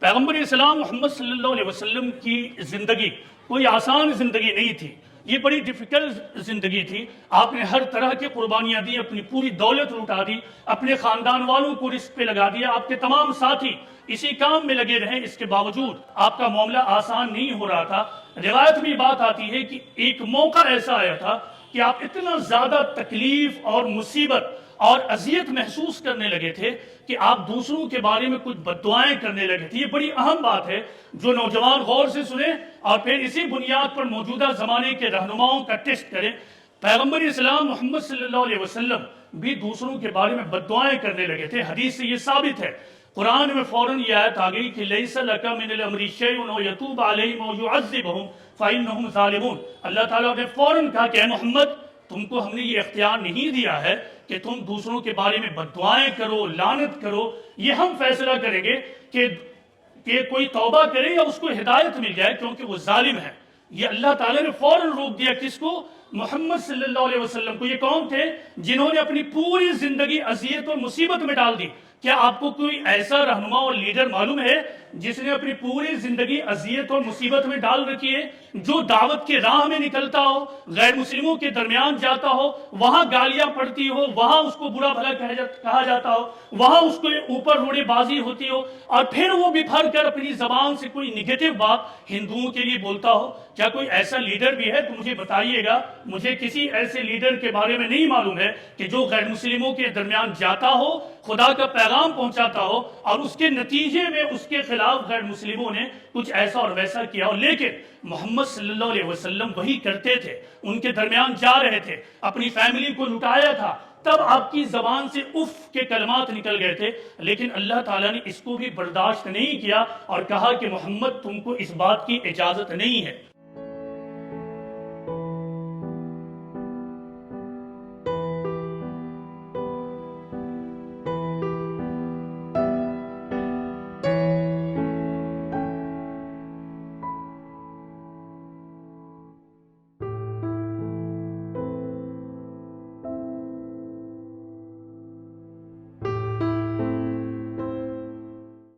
پیغمبر اسلام محمد صلی اللہ علیہ وسلم کی زندگی کوئی آسان زندگی نہیں تھی، یہ بڑی ڈیفیکلٹ زندگی تھی۔ آپ نے ہر طرح کی قربانیاں دی، اپنی پوری دولت لٹا دی، اپنے خاندان والوں کو رزق پہ لگا دیا، آپ کے تمام ساتھی اسی کام میں لگے رہے، اس کے باوجود آپ کا معاملہ آسان نہیں ہو رہا تھا۔ روایت میں بات آتی ہے کہ ایک موقع ایسا آیا تھا کہ آپ اتنا زیادہ تکلیف اور مصیبت اور اذیت محسوس کرنے لگے تھے کہ آپ دوسروں کے بارے میں کچھ بد دعائیں کرنے لگے تھے۔ یہ بڑی اہم بات ہے جو نوجوان غور سے سنیں اور پھر اسی بنیاد پر موجودہ زمانے کے رہنماؤں کا ٹیسٹ کریں۔ پیغمبر اسلام محمد صلی اللہ علیہ وسلم بھی دوسروں کے بارے میں بد دعائیں کرنے لگے تھے۔ حدیث سے یہ ثابت ہے، قرآن میں فوراً یہ آیت آ گئی کہ لیس لک من الامر شیء او یتوب علیہم او یعذبہم فانہم ظالمون۔ اللہ تعالیٰ نے فوراً کہا کہ اے محمد، تم کو ہم نے یہ اختیار نہیں دیا ہے کہ تم دوسروں کے بارے میں بد دعائیں کرو، لعنت کرو۔ یہ ہم فیصلہ کریں گے کہ کوئی توبہ کرے یا اس کو ہدایت مل جائے، کیونکہ وہ ظالم ہے۔ یہ اللہ تعالیٰ نے فوراً روک دیا، کس کو؟ محمد صلی اللہ علیہ وسلم کو۔ یہ کون تھے؟ جنہوں نے اپنی پوری زندگی اذیت اور مصیبت میں ڈال دی۔ کیا آپ کو کوئی ایسا رہنما اور لیڈر معلوم ہے جس نے اپنی پوری زندگی اذیت اور مصیبت میں ڈال رکھی ہے؟ جو دعوت کے راہ میں نکلتا ہو، غیر مسلموں کے درمیان جاتا ہو، وہاں گالیاں پڑتی ہو، وہاں اس کو برا بھلا کہا جاتا ہو، وہاں اس کو اوپر روڑے بازی ہوتی ہو، اور پھر وہ بپھر کر اپنی زبان سے کوئی نگیٹو بات ہندوؤں کے لیے بولتا ہو۔ کیا کوئی ایسا لیڈر بھی ہے تو مجھے بتائیے گا۔ مجھے کسی ایسے لیڈر کے بارے میں نہیں معلوم ہے کہ جو غیر مسلموں کے درمیان جاتا ہو، خدا کا پیغام پہنچاتا ہو، اور اس کے نتیجے میں اس کے خلاف غیر مسلموں نے کچھ ایسا اور ویسا کیا ہو۔ لیکن محمد صلی اللہ علیہ وسلم وہی کرتے تھے، ان کے درمیان جا رہے تھے، اپنی فیملی کو لٹایا تھا، تب آپ کی زبان سے اف کے کلمات نکل گئے تھے۔ لیکن اللہ تعالیٰ نے اس کو بھی برداشت نہیں کیا اور کہا کہ محمد، تم کو اس بات کی اجازت نہیں ہے۔